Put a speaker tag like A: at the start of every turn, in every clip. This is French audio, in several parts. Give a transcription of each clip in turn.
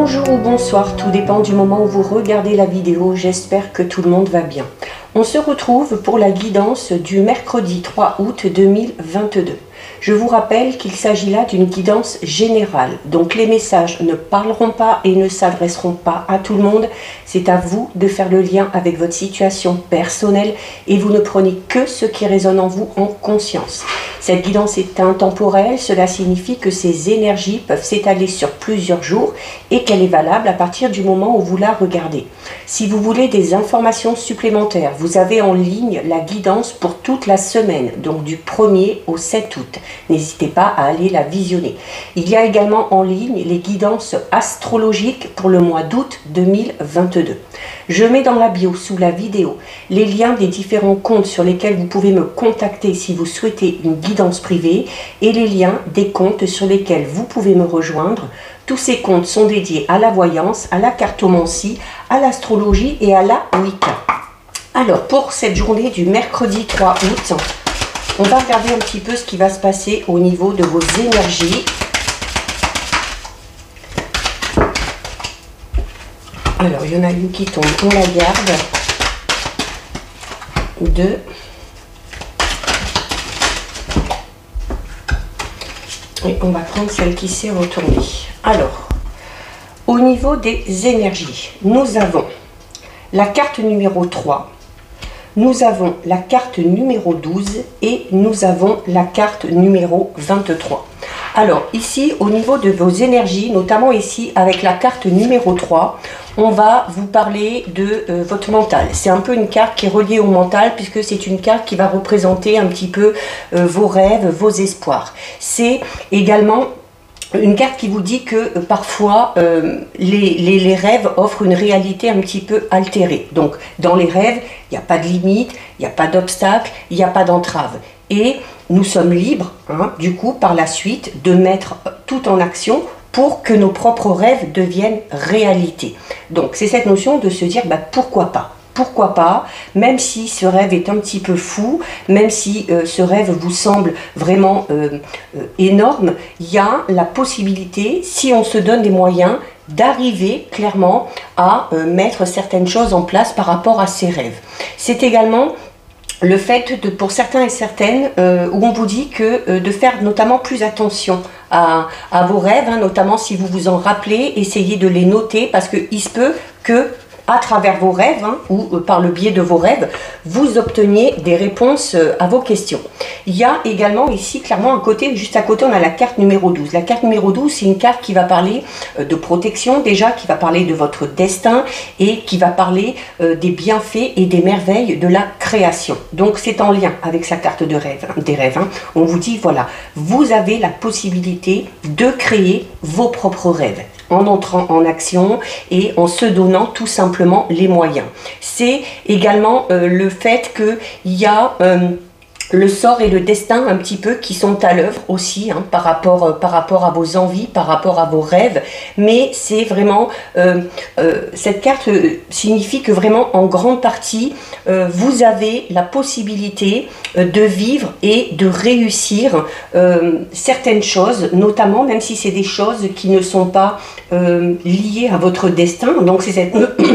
A: Bonjour ou bonsoir, tout dépend du moment où vous regardez la vidéo, j'espère que tout le monde va bien. On se retrouve pour la guidance du mercredi 3 août 2022. Je vous rappelle qu'il s'agit là d'une guidance générale, donc les messages ne parleront pas et ne s'adresseront pas à tout le monde. C'est à vous de faire le lien avec votre situation personnelle et vous ne prenez que ce qui résonne en vous en conscience. Cette guidance est intemporelle, cela signifie que ces énergies peuvent s'étaler sur plusieurs jours et qu'elle est valable à partir du moment où vous la regardez. Si vous voulez des informations supplémentaires, vous avez en ligne la guidance pour toute la semaine, donc du 1er au 7 août. N'hésitez pas à aller la visionner. Il y a également en ligne les guidances astrologiques pour le mois d'août 2022. Je mets dans la bio sous la vidéo les liens des différents comptes sur lesquels vous pouvez me contacter si vous souhaitez une guidance privée et les liens des comptes sur lesquels vous pouvez me rejoindre. Tous ces comptes sont dédiés à la voyance, à la cartomancie, à l'astrologie et à la Wicca. Alors pour cette journée du mercredi 3 août, on va regarder un petit peu ce qui va se passer au niveau de vos énergies. Alors, il y en a une qui tombe, on la garde. 2. Et on va prendre celle qui s'est retournée. Alors, au niveau des énergies, nous avons la carte numéro 3. Nous avons la carte numéro 12 et nous avons la carte numéro 23. Alors ici, au niveau de vos énergies, notamment ici avec la carte numéro 3, on va vous parler de votre mental. C'est un peu une carte qui est reliée au mental puisque c'est une carte qui va représenter un petit peu vos rêves, vos espoirs. C'est également une carte qui vous dit que parfois les rêves offrent une réalité un petit peu altérée. Donc dans les rêves, il n'y a pas de limite, il n'y a pas d'obstacle, il n'y a pas d'entrave. Et nous sommes libres, du coup, par la suite, de mettre tout en action pour que nos propres rêves deviennent réalité. Donc c'est cette notion de se dire pourquoi pas. Pourquoi pas, même si ce rêve est un petit peu fou, même si ce rêve vous semble vraiment énorme, il y a la possibilité, si on se donne les moyens, d'arriver clairement à mettre certaines choses en place par rapport à ces rêves. C'est également le fait de, pour certains et certaines, où on vous dit que de faire notamment plus attention à vos rêves, notamment si vous vous en rappelez, essayez de les noter parce qu'il se peut que à travers vos rêves ou par le biais de vos rêves, vous obteniez des réponses à vos questions. Il y a également ici clairement un côté, juste à côté on a la carte numéro 12. La carte numéro 12 c'est une carte qui va parler de protection déjà, qui va parler de votre destin et qui va parler des bienfaits et des merveilles de la création. Donc c'est en lien avec sa carte de rêve, des rêves. On vous dit voilà, vous avez la possibilité de créer vos propres rêves en entrant en action et en se donnant tout simplement les moyens. C'est également le fait qu'il y a le sort et le destin un petit peu qui sont à l'œuvre aussi par rapport à vos envies, par rapport à vos rêves, mais c'est vraiment cette carte signifie que vraiment en grande partie vous avez la possibilité de vivre et de réussir certaines choses, notamment même si c'est des choses qui ne sont pas liées à votre destin. Donc c'est cette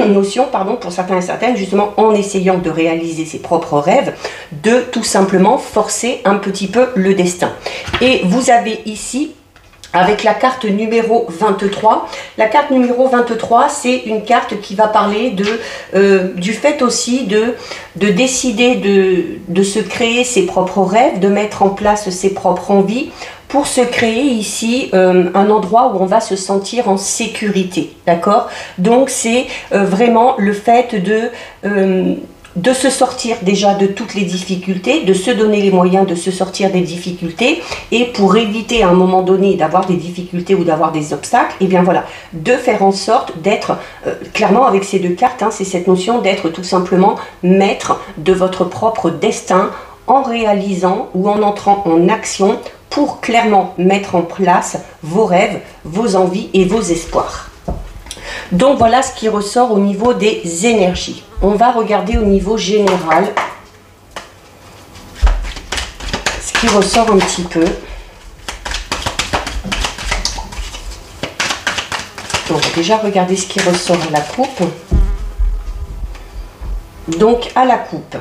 A: notion, pardon, pour certains et certaines, justement en essayant de réaliser ses propres rêves, de tout simplement forcer un petit peu le destin. Et vous avez ici avec la carte numéro 23. La carte numéro 23, c'est une carte qui va parler du fait aussi de décider de se créer ses propres rêves, de mettre en place ses propres envies, pour se créer ici un endroit où on va se sentir en sécurité. D'accord? Donc c'est vraiment le fait de se sortir déjà de toutes les difficultés, de se donner les moyens de se sortir des difficultés et pour éviter à un moment donné d'avoir des difficultés ou d'avoir des obstacles, et bien voilà, de faire en sorte d'être, clairement avec ces deux cartes, c'est cette notion d'être tout simplement maître de votre propre destin en réalisant ou en entrant en action pour clairement mettre en place vos rêves, vos envies et vos espoirs. Donc voilà ce qui ressort au niveau des énergies. On va regarder au niveau général ce qui ressort un petit peu. Donc va déjà regarder ce qui ressort à la coupe. Donc à la coupe,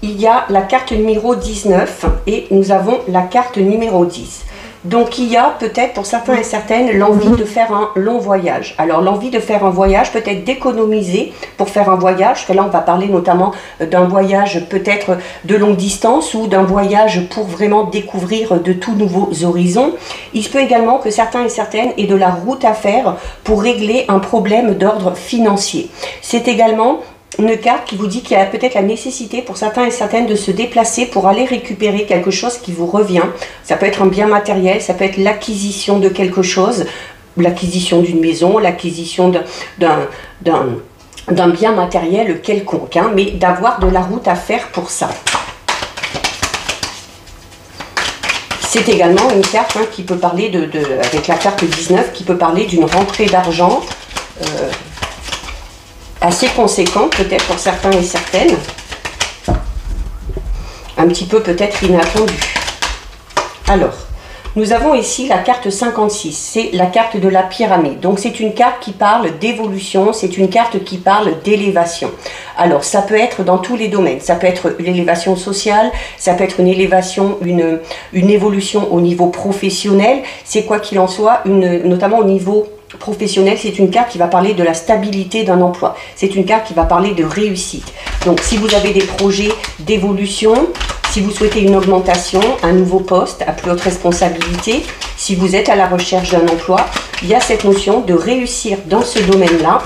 A: il y a la carte numéro 19 et nous avons la carte numéro 10. Donc il y a peut-être pour certains et certaines l'envie de faire un long voyage. Alors l'envie de faire un voyage, peut-être d'économiser pour faire un voyage, parce que là on va parler notamment d'un voyage peut-être de longue distance ou d'un voyage pour vraiment découvrir de tout nouveaux horizons. Il se peut également que certains et certaines aient de la route à faire pour régler un problème d'ordre financier. C'est également une carte qui vous dit qu'il y a peut-être la nécessité pour certains et certaines de se déplacer pour aller récupérer quelque chose qui vous revient. Ça peut être un bien matériel, ça peut être l'acquisition de quelque chose, l'acquisition d'une maison, l'acquisition d'un bien matériel quelconque, hein, mais d'avoir de la route à faire pour ça. C'est également une carte qui peut parler avec la carte 19, qui peut parler d'une rentrée d'argent assez conséquent peut-être pour certains et certaines, un petit peu peut-être inattendu. Alors, nous avons ici la carte 56, c'est la carte de la pyramide. Donc c'est une carte qui parle d'évolution, c'est une carte qui parle d'élévation. Alors ça peut être dans tous les domaines, ça peut être l'élévation sociale, ça peut être une élévation, une évolution au niveau professionnel, c'est quoi qu'il en soit, notamment au niveau professionnel, c'est une carte qui va parler de la stabilité d'un emploi. C'est une carte qui va parler de réussite. Donc, si vous avez des projets d'évolution, si vous souhaitez une augmentation, un nouveau poste à plus haute responsabilité, si vous êtes à la recherche d'un emploi, il y a cette notion de réussir dans ce domaine-là,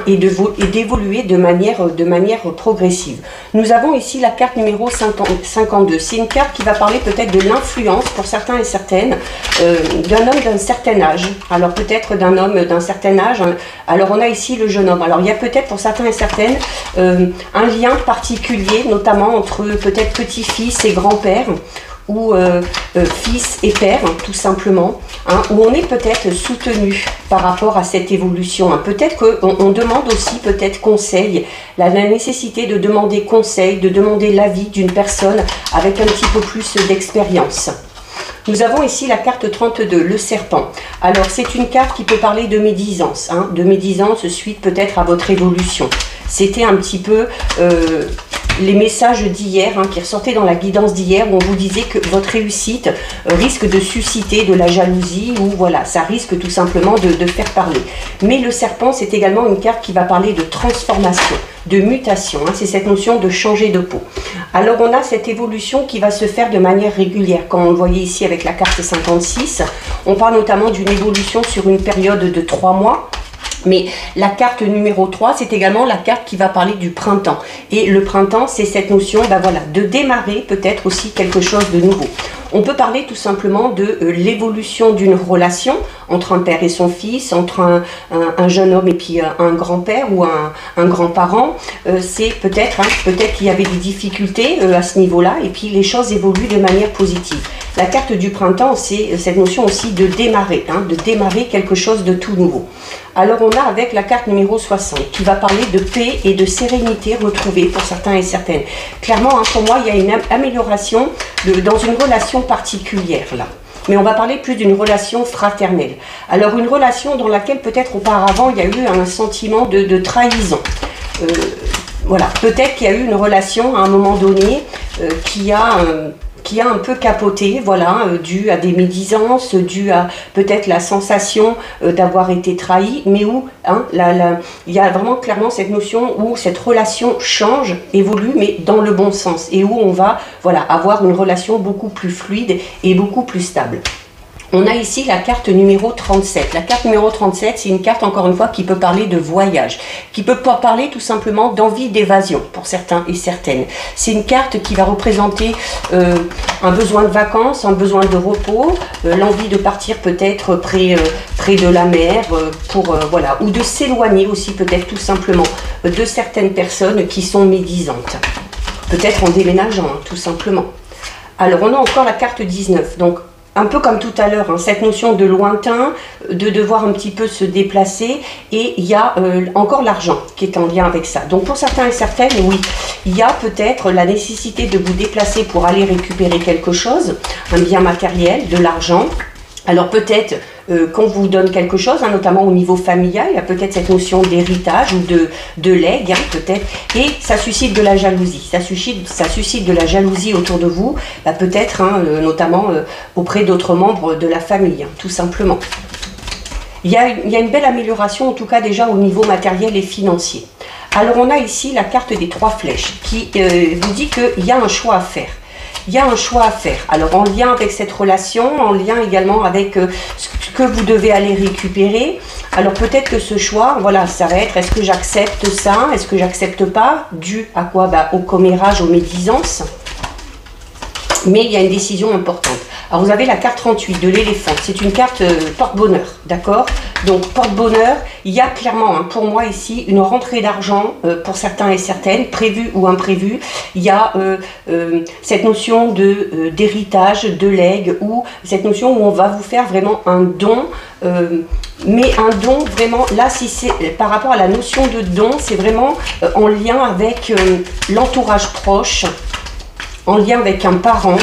A: et d'évoluer de manière progressive. Nous avons ici la carte numéro 52. C'est une carte qui va parler peut-être de l'influence pour certains et certaines d'un homme d'un certain âge. Alors peut-être d'un homme d'un certain âge. Alors on a ici le jeune homme. Alors il y a peut-être pour certains et certaines un lien particulier, notamment entre peut-être petit-fils et grand-père, ou fils et père, tout simplement, où on est peut-être soutenu par rapport à cette évolution. Peut-être qu'on demande aussi peut-être conseil, la nécessité de demander conseil, de demander l'avis d'une personne avec un petit peu plus d'expérience. Nous avons ici la carte 32, le serpent. Alors c'est une carte qui peut parler de médisance, de médisance suite peut-être à votre évolution. C'était un petit peu les messages d'hier qui ressortaient dans la guidance d'hier où on vous disait que votre réussite risque de susciter de la jalousie ou voilà, ça risque tout simplement de faire parler. Mais le serpent, c'est également une carte qui va parler de transformation, de mutation. C'est cette notion de changer de peau. Alors on a cette évolution qui va se faire de manière régulière. Comme on le voyait ici avec la carte 56, on parle notamment d'une évolution sur une période de 3 mois. Mais la carte numéro 3, c'est également la carte qui va parler du printemps. Et le printemps, c'est cette notion de démarrer peut-être aussi quelque chose de nouveau. On peut parler tout simplement de l'évolution d'une relation entre un père et son fils, entre un jeune homme et puis un grand-père ou un grand-parent. C'est peut-être qu'il y avait des difficultés à ce niveau-là et puis les choses évoluent de manière positive. La carte du printemps, c'est cette notion aussi de démarrer quelque chose de tout nouveau. Alors on a avec la carte numéro 60 qui va parler de paix et de sérénité retrouvée pour certains et certaines. Clairement, pour moi, il y a une amélioration dans une relation particulière là. Mais on va parler plus d'une relation fraternelle. Alors une relation dans laquelle peut-être auparavant il y a eu un sentiment de trahison. Voilà, peut-être qu'il y a eu une relation à un moment donné qui a un peu capoté, voilà, dû à des médisances, dû à peut-être la sensation d'avoir été trahi, mais où il y a vraiment clairement cette notion où cette relation change, évolue, mais dans le bon sens, et où on va avoir une relation beaucoup plus fluide et beaucoup plus stable. On a ici la carte numéro 37. La carte numéro 37, c'est une carte, encore une fois, qui peut parler de voyage, qui peut parler tout simplement d'envie d'évasion pour certains et certaines. C'est une carte qui va représenter un besoin de vacances, un besoin de repos, l'envie de partir peut-être près de la mer, ou de s'éloigner aussi peut-être tout simplement de certaines personnes qui sont médisantes. Peut-être en déménageant, tout simplement. Alors, on a encore la carte 19, donc un peu comme tout à l'heure, cette notion de lointain, de devoir un petit peu se déplacer, et il y a encore l'argent qui est en lien avec ça. Donc pour certains et certaines, oui, il y a peut-être la nécessité de vous déplacer pour aller récupérer quelque chose, un bien matériel, de l'argent. Alors peut-être qu'on vous donne quelque chose, hein, notamment au niveau familial, il y a peut-être cette notion d'héritage ou de legs, hein, peut-être, et ça suscite de la jalousie. Ça suscite de la jalousie autour de vous, bah, peut-être, hein, notamment auprès d'autres membres de la famille, hein, tout simplement. Il y a une belle amélioration, en tout cas déjà au niveau matériel et financier. Alors on a ici la carte des 3 flèches qui vous dit qu'il y a un choix à faire. Il y a un choix à faire. Alors en lien avec cette relation, en lien également avec ce que vous devez aller récupérer. Alors peut-être que ce choix, voilà, ça va être, est-ce que j'accepte ça, est-ce que j'accepte pas, dû à quoi? Bah, au commérage, aux médisances. Mais il y a une décision importante. Alors vous avez la carte 38 de l'éléphant, c'est une carte porte-bonheur, d'accord? Donc porte-bonheur, il y a clairement, hein, pour moi ici, une rentrée d'argent pour certains et certaines, prévue ou imprévue. Il y a cette notion d'héritage, de legs, ou cette notion où on va vous faire vraiment un don, mais un don vraiment, là si c'est par rapport à la notion de don, c'est vraiment en lien avec l'entourage proche, en lien avec un parent.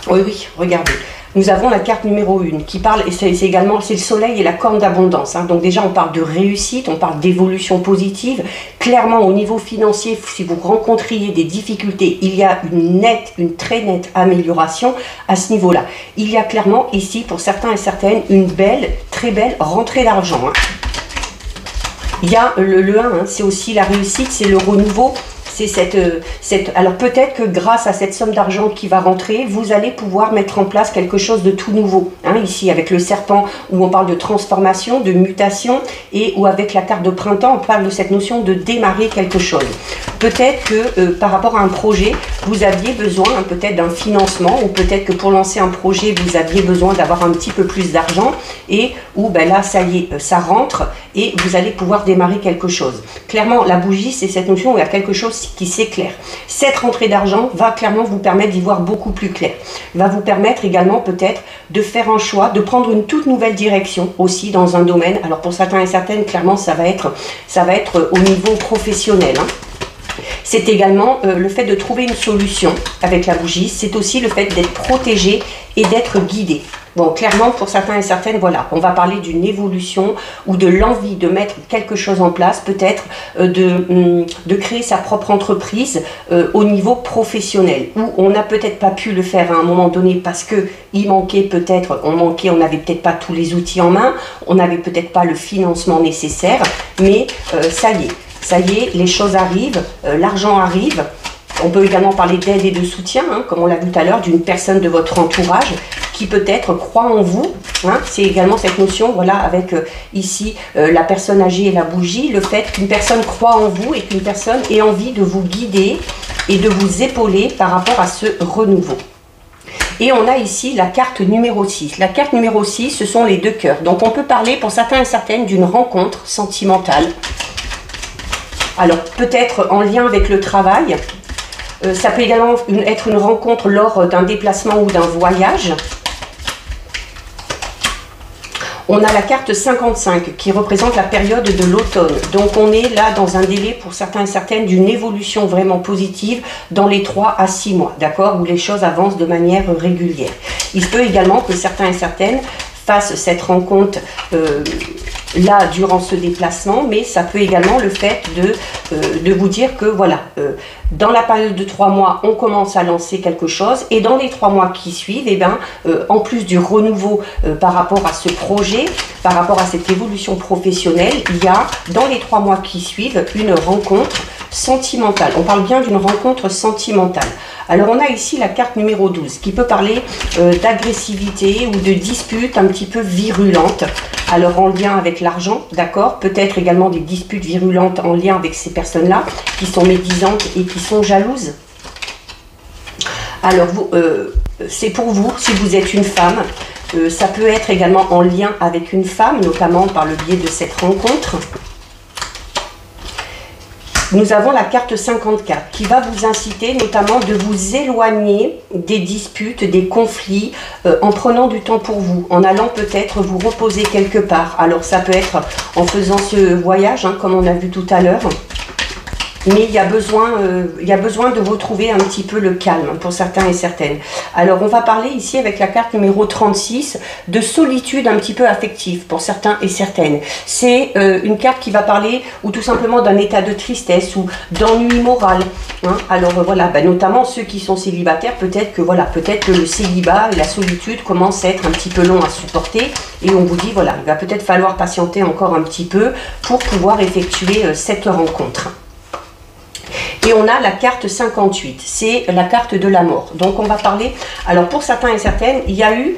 A: Oui, oui, regardez. Nous avons la carte numéro 1 qui parle, et c'est également, c'est le soleil et la corne d'abondance. Hein. Donc déjà, on parle de réussite, on parle d'évolution positive. Clairement, au niveau financier, si vous rencontriez des difficultés, il y a une très nette amélioration à ce niveau-là. Il y a clairement ici, pour certains et certaines, une belle, très belle rentrée d'argent. Hein. Il y a le 1, hein, c'est aussi la réussite, c'est le renouveau. C'est alors peut-être que grâce à cette somme d'argent qui va rentrer, vous allez pouvoir mettre en place quelque chose de tout nouveau. Hein, ici avec le serpent où on parle de transformation, de mutation, et où avec la carte de printemps, on parle de cette notion de démarrer quelque chose. Peut-être que par rapport à un projet, vous aviez besoin hein, peut-être d'un financement, ou peut-être que pour lancer un projet, vous aviez besoin d'avoir un petit peu plus d'argent, et où ben là, ça y est, ça rentre, et vous allez pouvoir démarrer quelque chose. Clairement, la bougie, c'est cette notion où il y a quelque chose qui s'éclaire. Cette rentrée d'argent va clairement vous permettre d'y voir beaucoup plus clair. Va vous permettre également peut-être de faire un choix, de prendre une toute nouvelle direction aussi dans un domaine. Alors pour certains et certaines, clairement, ça va être au niveau professionnel. Hein. C'est également le fait de trouver une solution avec la bougie. C'est aussi le fait d'être protégé et d'être guidé. Bon, clairement, pour certains et certaines, voilà, on va parler d'une évolution ou de l'envie de mettre quelque chose en place, peut-être de créer sa propre entreprise au niveau professionnel, où on n'a peut-être pas pu le faire à un moment donné parce que il manquait peut-être, on n'avait peut-être pas tous les outils en main, on n'avait peut-être pas le financement nécessaire, mais ça y est, les choses arrivent, l'argent arrive. On peut également parler d'aide et de soutien, hein, comme on l'a vu tout à l'heure, d'une personne de votre entourage qui peut-être croit en vous. Hein. C'est également cette notion, voilà, avec ici la personne âgée et la bougie, le fait qu'une personne croit en vous et qu'une personne ait envie de vous guider et de vous épauler par rapport à ce renouveau. Et on a ici la carte numéro 6. La carte numéro 6, ce sont les 2 cœurs. Donc on peut parler pour certains et certaines d'une rencontre sentimentale. Alors peut-être en lien avec le travail. Ça peut également être une rencontre lors d'un déplacement ou d'un voyage. On a la carte 55 qui représente la période de l'automne. Donc on est là dans un délai pour certains et certaines d'une évolution vraiment positive dans les 3 à 6 mois, d'accord, où les choses avancent de manière régulière. Il se peut également que certains et certaines fassent cette rencontre là durant ce déplacement, mais ça peut également le fait de vous dire que voilà, dans la période de 3 mois, on commence à lancer quelque chose, et dans les 3 mois qui suivent, eh ben, en plus du renouveau par rapport à ce projet, par rapport à cette évolution professionnelle, il y a dans les 3 mois qui suivent une rencontre sentimentale. On parle bien d'une rencontre sentimentale. Alors on a ici la carte numéro 12 qui peut parler d'agressivité ou de disputes un petit peu virulentes. Alors en lien avec l'argent, d'accord, peut-être également des disputes virulentes en lien avec ces personnes-là qui sont médisantes et qui sont jalouses. Alors c'est pour vous, si vous êtes une femme, ça peut être également en lien avec une femme, notamment par le biais de cette rencontre. Nous avons la carte 54 qui va vous inciter notamment de vous éloigner des disputes, des conflits, en prenant du temps pour vous, en allant peut-être vous reposer quelque part. Alors ça peut être en faisant ce voyage, hein, comme on a vu tout à l'heure. mais il y a besoin de retrouver un petit peu le calme pour certains et certaines. Alors on va parler ici avec la carte numéro 36 de solitude un petit peu affective pour certains et certaines. C'est une carte qui va parler ou tout simplement d'un état de tristesse ou d'ennui moral. Hein. Alors voilà, notamment ceux qui sont célibataires, peut-être que le célibat et la solitude commencent à être un petit peu long à supporter et on vous dit voilà, il va peut-être falloir patienter encore un petit peu pour pouvoir effectuer cette rencontre. Et on a la carte 58, c'est la carte de la mort. Donc on va parler, alors pour certains et certaines, il y a eu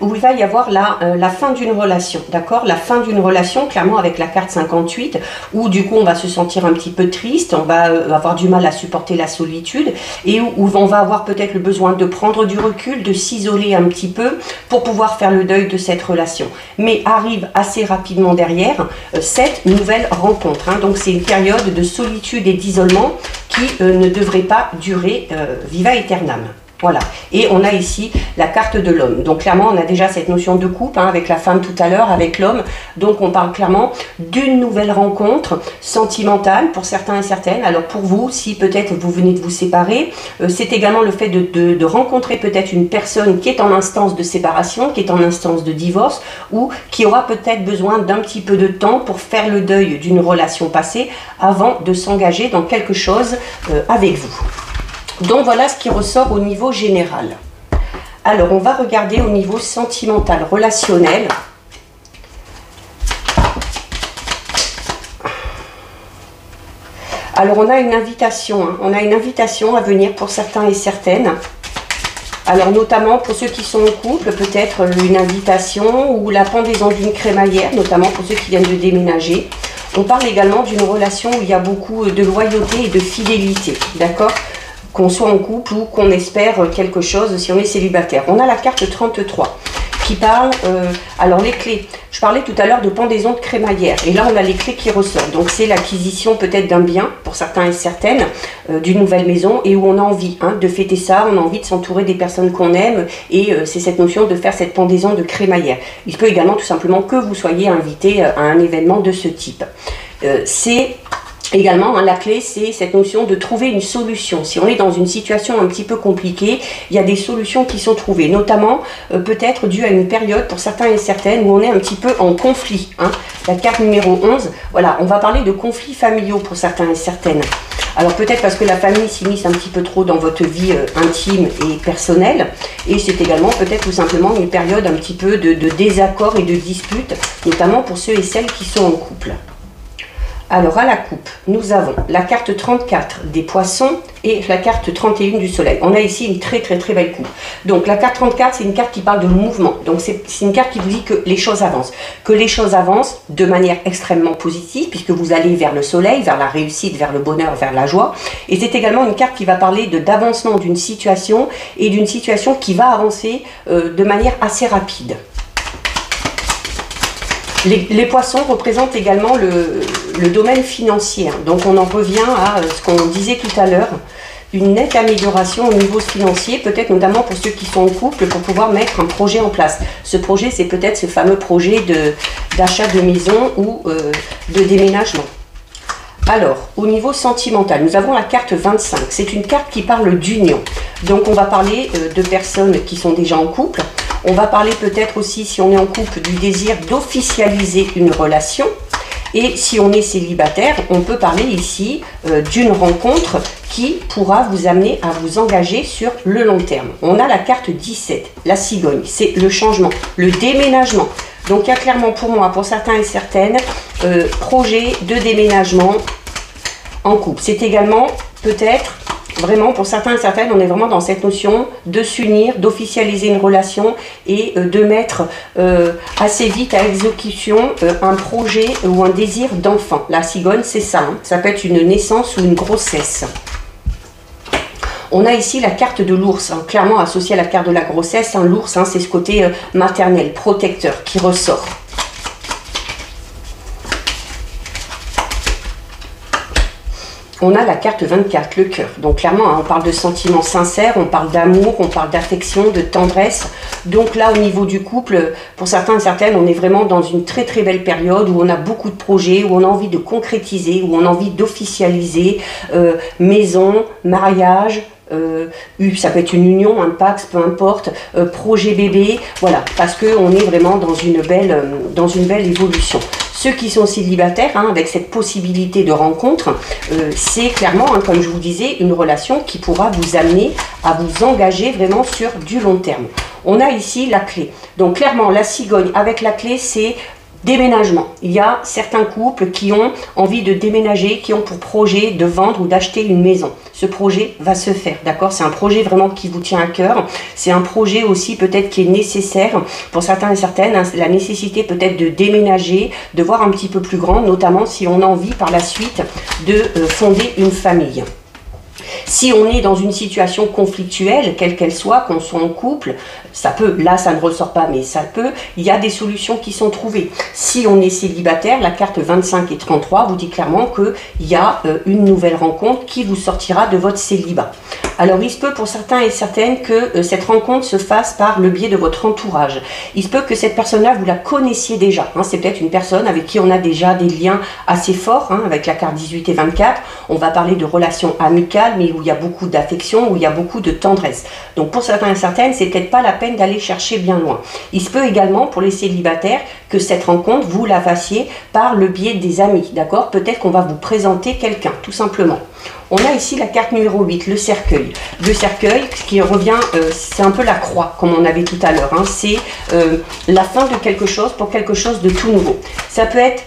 A: où il va y avoir la fin d'une relation, d'accord? La fin d'une relation, clairement avec la carte 58, où du coup on va se sentir un petit peu triste, on va avoir du mal à supporter la solitude, et où on va avoir peut-être le besoin de prendre du recul, de s'isoler un petit peu pour pouvoir faire le deuil de cette relation. Mais arrive assez rapidement derrière cette nouvelle rencontre, hein. Donc c'est une période de solitude et d'isolement qui ne devrait pas durer viva aeternam. Voilà, et on a ici la carte de l'homme. Donc clairement, on a déjà cette notion de couple, hein, avec la femme tout à l'heure, avec l'homme. Donc on parle clairement d'une nouvelle rencontre sentimentale pour certains et certaines. Alors pour vous, si peut-être vous venez de vous séparer, c'est également le fait de rencontrer peut-être une personne qui est en instance de séparation, qui est en instance de divorce, ou qui aura peut-être besoin d'un petit peu de temps pour faire le deuil d'une relation passée avant de s'engager dans quelque chose avec vous. Donc voilà ce qui ressort au niveau général. Alors on va regarder au niveau sentimental, relationnel. Alors on a une invitation, hein. On a une invitation à venir pour certains et certaines. Alors notamment pour ceux qui sont en couple, peut-être une invitation ou la pendaison d'une crémaillère, notamment pour ceux qui viennent de déménager. On parle également d'une relation où il y a beaucoup de loyauté et de fidélité, d'accord ? Qu'on soit en couple ou qu'on espère quelque chose si on est célibataire. On a la carte 33 qui parle, alors les clés, je parlais tout à l'heure de pendaison de crémaillère et là on a les clés qui ressortent, donc c'est l'acquisition peut-être d'un bien pour certains et certaines, d'une nouvelle maison et où on a envie de fêter ça, on a envie de s'entourer des personnes qu'on aime et c'est cette notion de faire cette pendaison de crémaillère. Il peut également tout simplement que vous soyez invité à un événement de ce type. C'est également, la clé, c'est cette notion de trouver une solution. Si on est dans une situation un petit peu compliquée, il y a des solutions qui sont trouvées, notamment peut-être dû à une période pour certains et certaines où on est un petit peu en conflit. Hein. La carte numéro 11, voilà, on va parler de conflits familiaux pour certains et certaines. Alors peut-être parce que la famille s'immisce un petit peu trop dans votre vie intime et personnelle, et c'est également peut-être tout simplement une période un petit peu de désaccord et de dispute, notamment pour ceux et celles qui sont en couple. Alors à la coupe, nous avons la carte 34 des poissons et la carte 31 du soleil. On a ici une très belle coupe. Donc la carte 34, c'est une carte qui parle de mouvement. Donc c'est une carte qui vous dit que les choses avancent. Que les choses avancent de manière extrêmement positive puisque vous allez vers le soleil, vers la réussite, vers le bonheur, vers la joie. Et c'est également une carte qui va parler d'avancement d'une situation et d'une situation qui va avancer de manière assez rapide. Les poissons représentent également le domaine financier. Hein. Donc on en revient à ce qu'on disait tout à l'heure, une nette amélioration au niveau financier, peut-être notamment pour ceux qui sont en couple, pour pouvoir mettre un projet en place. Ce projet, c'est peut-être ce fameux projet d'achat de maison ou de déménagement. Alors, au niveau sentimental, nous avons la carte 25. C'est une carte qui parle d'union. Donc on va parler de personnes qui sont déjà en couple. On va parler peut-être aussi, si on est en couple, du désir d'officialiser une relation. Et si on est célibataire, on peut parler ici d'une rencontre qui pourra vous amener à vous engager sur le long terme. On a la carte 17, la cigogne, c'est le changement, le déménagement. Donc il y a clairement pour moi, pour certains et certaines, projet de déménagement en couple. C'est également peut-être... Vraiment, pour certains et certaines, on est vraiment dans cette notion de s'unir, d'officialiser une relation et de mettre assez vite à exécution un projet ou un désir d'enfant. La cigogne, c'est ça. Hein. Ça peut être une naissance ou une grossesse. On a ici la carte de l'ours, hein, clairement associée à la carte de la grossesse. Hein, l'ours, hein, c'est ce côté maternel, protecteur qui ressort. on a la carte 24, le cœur. Donc clairement, hein, on parle de sentiments sincères, on parle d'amour, on parle d'affection, de tendresse. Donc là, au niveau du couple, pour certains et certaines, on est vraiment dans une très très belle période où on a beaucoup de projets, où on a envie de concrétiser, où on a envie d'officialiser, maison, mariage, ça peut être une union, un pax, peu importe, projet bébé, voilà, parce qu'on est vraiment dans une belle évolution. Ceux qui sont célibataires, hein, avec cette possibilité de rencontre, c'est clairement, hein, comme je vous disais, une relation qui pourra vous amener à vous engager vraiment sur du long terme. On a ici la clé. Donc clairement, la cigogne avec la clé, c'est déménagement. Il y a certains couples qui ont envie de déménager, qui ont pour projet de vendre ou d'acheter une maison. Ce projet va se faire, d'accord? C'est un projet vraiment qui vous tient à cœur. C'est un projet aussi peut-être qui est nécessaire pour certains et certaines. Hein, la nécessité peut-être de déménager, de voir un petit peu plus grand, notamment si on a envie par la suite de fonder une famille. Si on est dans une situation conflictuelle, quelle qu'elle soit, qu'on soit en couple, ça peut, là ça ne ressort pas, mais ça peut, il y a des solutions qui sont trouvées. Si on est célibataire, la carte 25 et 33 vous dit clairement qu'il y a une nouvelle rencontre qui vous sortira de votre célibat. Alors il se peut pour certains et certaines que cette rencontre se fasse par le biais de votre entourage. Il se peut que cette personne-là, vous la connaissiez déjà. Hein, c'est peut-être une personne avec qui on a déjà des liens assez forts, hein, avec la carte 18 et 24. On va parler de relations amicales, mais où il y a beaucoup d'affection, où il y a beaucoup de tendresse. Donc pour certains et certaines, c'est peut-être pas la peine d'aller chercher bien loin. Il se peut également pour les célibataires que cette rencontre, vous la fassiez par le biais des amis, d'accord? Peut-être qu'on va vous présenter quelqu'un, tout simplement. On a ici la carte numéro 8, le cercueil. Le cercueil qui revient, c'est un peu la croix, comme on avait tout à l'heure. Hein. C'est la fin de quelque chose pour quelque chose de tout nouveau. Ça peut être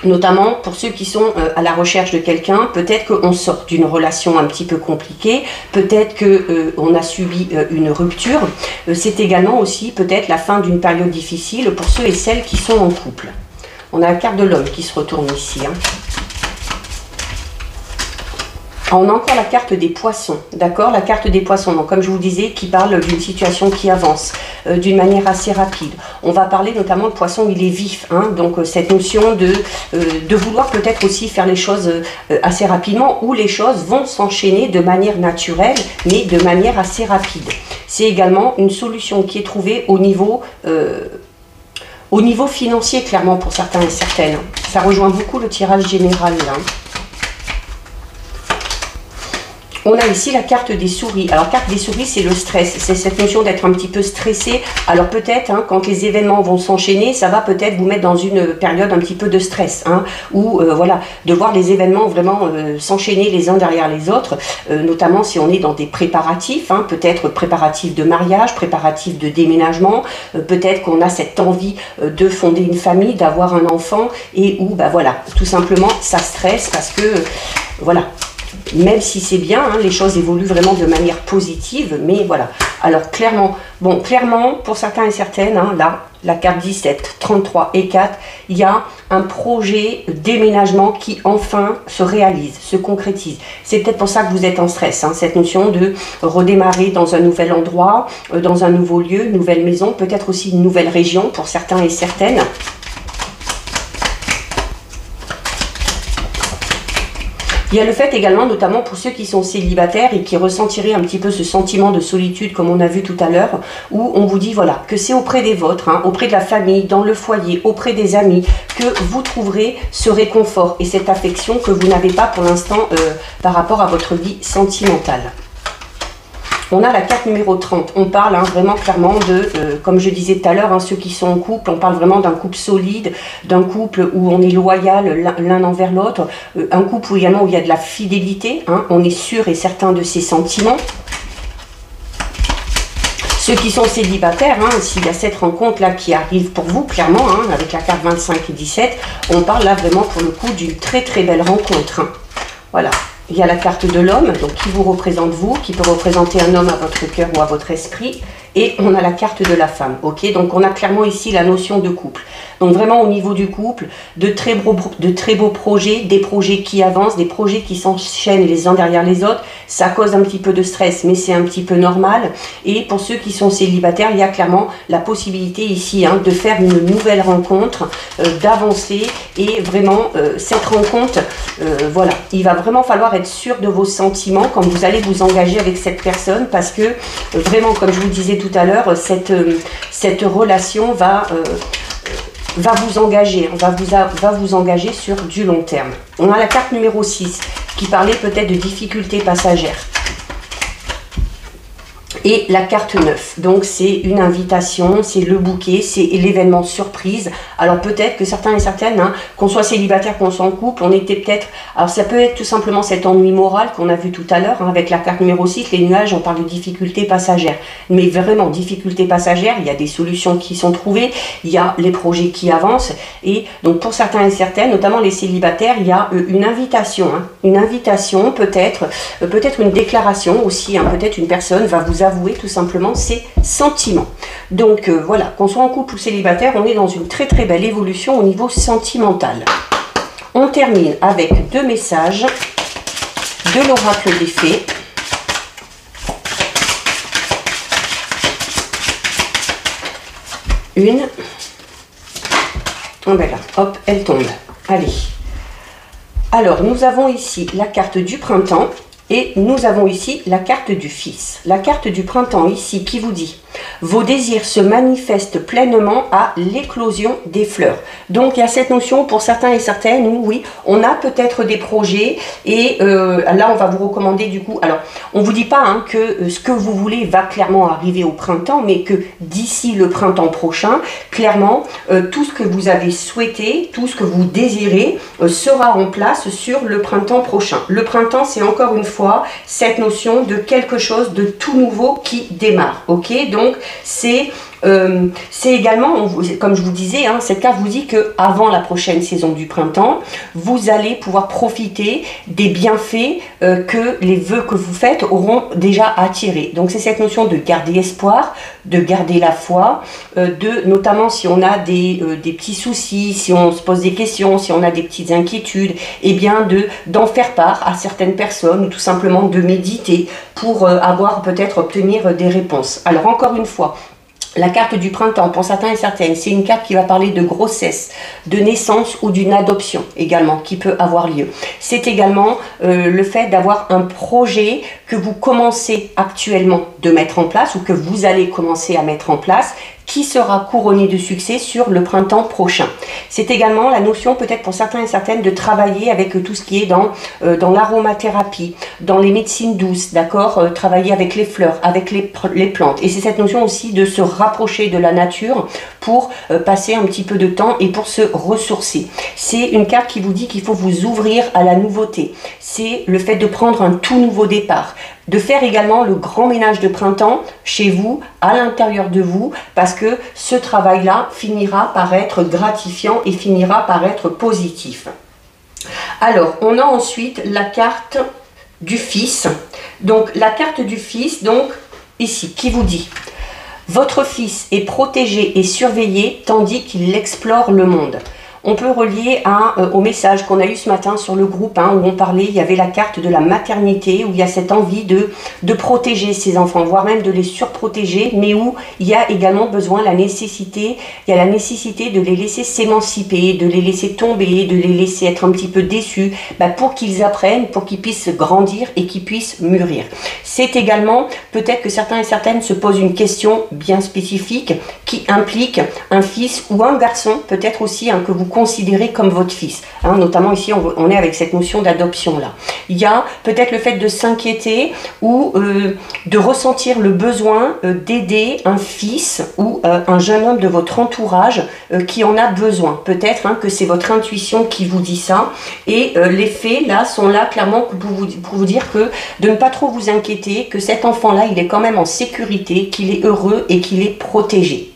A: notamment pour ceux qui sont à la recherche de quelqu'un, peut-être qu'on sort d'une relation un petit peu compliquée, peut-être qu'on a subi une rupture. C'est également aussi peut-être la fin d'une période difficile pour ceux et celles qui sont en couple. On a la carte de l'homme qui se retourne ici. Hein. On a encore la carte des poissons, d'accord? La carte des poissons, donc comme je vous disais, qui parle d'une situation qui avance d'une manière assez rapide. On va parler notamment de poisson, il est vif, hein, donc cette notion de vouloir peut-être aussi faire les choses assez rapidement, où les choses vont s'enchaîner de manière naturelle, mais de manière assez rapide. C'est également une solution qui est trouvée au niveau financier, clairement, pour certains et certaines. Ça rejoint beaucoup le tirage général, là. On a ici la carte des souris. Alors, carte des souris, c'est le stress. C'est cette notion d'être un petit peu stressé. Alors, peut-être, hein, quand les événements vont s'enchaîner, ça va peut-être vous mettre dans une période un petit peu de stress. Hein, ou, voilà, de voir les événements vraiment s'enchaîner les uns derrière les autres. Notamment si on est dans des préparatifs. Hein, peut-être préparatifs de mariage, préparatifs de déménagement. Peut-être qu'on a cette envie de fonder une famille, d'avoir un enfant. Et où, bah voilà, tout simplement, ça stresse parce que, voilà. Même si c'est bien, hein, les choses évoluent vraiment de manière positive, mais voilà. Alors clairement, bon, clairement, pour certains et certaines, hein, là, la carte 17, 33 et 4, il y a un projet déménagement qui enfin se réalise, se concrétise. C'est peut-être pour ça que vous êtes en stress, hein, cette notion de redémarrer dans un nouvel endroit, dans un nouveau lieu, une nouvelle maison, peut-être aussi une nouvelle région pour certains et certaines. Il y a le fait également, notamment pour ceux qui sont célibataires et qui ressentiraient un petit peu ce sentiment de solitude, comme on a vu tout à l'heure, où on vous dit voilà que c'est auprès des vôtres, hein, auprès de la famille, dans le foyer, auprès des amis, que vous trouverez ce réconfort et cette affection que vous n'avez pas pour l'instant par rapport à votre vie sentimentale. On a la carte numéro 30. On parle hein, vraiment clairement de, comme je disais tout à l'heure, hein, ceux qui sont en couple, on parle vraiment d'un couple solide, d'un couple où on est loyal l'un envers l'autre, un couple également où il y a de la fidélité, hein, on est sûr et certain de ses sentiments. Ceux qui sont célibataires, hein, s'il y a cette rencontre-là qui arrive pour vous, clairement, hein, avec la carte 25 et 17, on parle là vraiment pour le coup d'une très très belle rencontre. Hein. Voilà. Il y a la carte de l'homme, donc qui vous représente vous, qui peut représenter un homme à votre cœur ou à votre esprit. Et on a la carte de la femme, ok? Donc on a clairement ici la notion de couple. Donc vraiment au niveau du couple, de très beaux projets, des projets qui avancent, des projets qui s'enchaînent les uns derrière les autres. Ça cause un petit peu de stress, mais c'est un petit peu normal. Et pour ceux qui sont célibataires, il y a clairement la possibilité ici de faire une nouvelle rencontre, d'avancer. Et vraiment, cette rencontre, voilà, il va vraiment falloir être sûr de vos sentiments quand vous allez vous engager avec cette personne, parce que vraiment, comme je vous disais tout à l'heure, cette relation va vous engager, va vous engager sur du long terme. On a la carte numéro 6 qui parlait peut-être de difficultés passagères. Et la carte 9, donc c'est une invitation, c'est le bouquet, c'est l'événement surprise. Alors peut-être que certains et certaines, qu'on soit célibataire, qu'on soit en couple, on était peut-être... Alors ça peut être tout simplement cet ennui moral qu'on a vu tout à l'heure, avec la carte numéro 6, les nuages, on parle de difficultés passagères. Mais vraiment, difficultés passagères, il y a des solutions qui sont trouvées, il y a les projets qui avancent. Et donc pour certains et certaines, notamment les célibataires, il y a une invitation. Une invitation, peut-être une déclaration aussi, peut-être une personne va vous avouer tout simplement ses sentiments. Donc voilà, qu'on soit en couple ou célibataire, on est dans une très très belle évolution au niveau sentimental. On termine avec 2 messages de l'oracle des fées. Une. Oh ben là, hop, elle tombe. Allez. Alors, nous avons ici la carte du printemps. Et nous avons ici la carte du fils. La carte du printemps ici qui vous dit « Vos désirs se manifestent pleinement à l'éclosion des fleurs ». Donc il y a cette notion pour certains et certaines où oui, on a peut-être des projets et là on va vous recommander du coup, alors on ne vous dit pas que ce que vous voulez va clairement arriver au printemps, mais que d'ici le printemps prochain, clairement tout ce que vous avez souhaité, tout ce que vous désirez sera en place sur le printemps prochain. Le printemps, c'est encore une fois cette notion de quelque chose de tout nouveau qui démarre, ok? Donc c'est également, comme je vous disais, cette carte vous dit qu'avant la prochaine saison du printemps, vous allez pouvoir profiter des bienfaits que les vœux que vous faites auront déjà attirés. Donc c'est cette notion de garder espoir, de garder la foi, notamment si on a des petits soucis, si on se pose des questions, si on a des petites inquiétudes, et bien d'en faire part à certaines personnes, ou tout simplement de méditer pour obtenir des réponses. Alors encore une fois, la carte du printemps, pour certains et certaines, c'est une carte qui va parler de grossesse, de naissance ou d'une adoption également qui peut avoir lieu. C'est également le fait d'avoir un projet que vous commencez actuellement de mettre en place ou que vous allez commencer à mettre en place qui sera couronné de succès sur le printemps prochain. C'est également la notion peut-être pour certains et certaines de travailler avec tout ce qui est dans l'aromathérapie, dans les médecines douces, d'accord, travailler avec les fleurs, avec les plantes. Et c'est cette notion aussi de se rapprocher de la nature pour passer un petit peu de temps et pour se ressourcer. C'est une carte qui vous dit qu'il faut vous ouvrir à la nouveauté. C'est le fait de prendre un tout nouveau départ, de faire également le grand ménage de printemps chez vous, à l'intérieur de vous, parce que ce travail-là finira par être gratifiant et finira par être positif. Alors, on a ensuite la carte du fils. Donc, la carte du fils, donc, ici, qui vous dit « Votre fils est protégé et surveillé tandis qu'il explore le monde ». On peut relier au message qu'on a eu ce matin sur le groupe où on parlait, il y avait la carte de la maternité, où il y a cette envie de protéger ses enfants, voire même de les surprotéger, mais où il y a également besoin, il y a la nécessité de les laisser s'émanciper, de les laisser tomber, de les laisser être un petit peu déçus, pour qu'ils apprennent, pour qu'ils puissent grandir et qu'ils puissent mûrir. C'est également, peut-être que certains et certaines se posent une question bien spécifique qui implique un fils ou un garçon, peut-être aussi que vous considérez comme votre fils. Notamment ici, on est avec cette notion d'adoption là. Il y a peut-être le fait de s'inquiéter ou de ressentir le besoin d'aider un fils ou un jeune homme de votre entourage qui en a besoin. Peut-être que c'est votre intuition qui vous dit ça. Et les faits là sont là clairement pour vous dire que de ne pas trop vous inquiéter, que cet enfant là il est quand même en sécurité, qu'il est heureux et qu'il est protégé.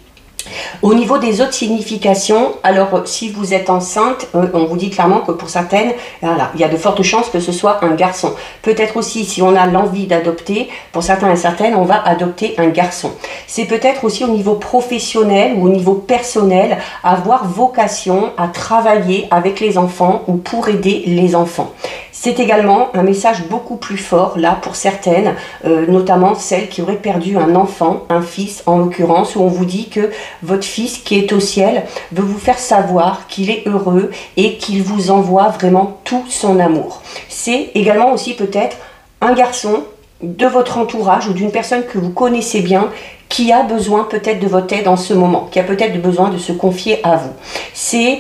A: Au niveau des autres significations, alors si vous êtes enceinte, on vous dit clairement que pour certaines, voilà, il y a de fortes chances que ce soit un garçon. Peut-être aussi si on a l'envie d'adopter, pour certains et certaines, on va adopter un garçon. C'est peut-être aussi au niveau professionnel ou au niveau personnel, avoir vocation à travailler avec les enfants ou pour aider les enfants. C'est également un message beaucoup plus fort là pour certaines, notamment celles qui auraient perdu un enfant, un fils en l'occurrence, où on vous dit que votre fils qui est au ciel veut vous faire savoir qu'il est heureux et qu'il vous envoie vraiment tout son amour. C'est également aussi peut-être un garçon de votre entourage ou d'une personne que vous connaissez bien qui a besoin peut-être de votre aide en ce moment, qui a peut-être besoin de se confier à vous. C'est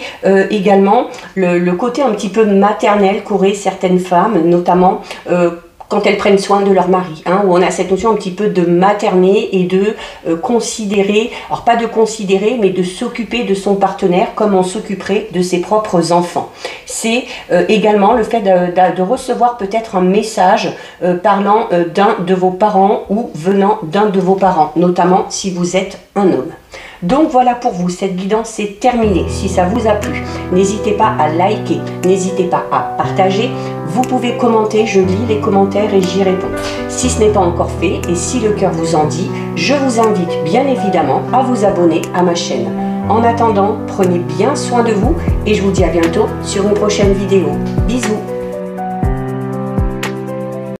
A: également le côté un petit peu maternel qu'auraient certaines femmes, notamment quand elles prennent soin de leur mari, hein, où on a cette notion un petit peu de materner et de considérer, alors pas de considérer, mais de s'occuper de son partenaire comme on s'occuperait de ses propres enfants. C'est également le fait de recevoir peut-être un message parlant d'un de vos parents ou venant d'un de vos parents, notamment si vous êtes un homme. Donc voilà pour vous, cette guidance est terminée. Si ça vous a plu, n'hésitez pas à liker, n'hésitez pas à partager. Vous pouvez commenter, je lis les commentaires et j'y réponds. Si ce n'est pas encore fait et si le cœur vous en dit, je vous invite bien évidemment à vous abonner à ma chaîne. En attendant, prenez bien soin de vous et je vous dis à bientôt sur une prochaine vidéo. Bisous!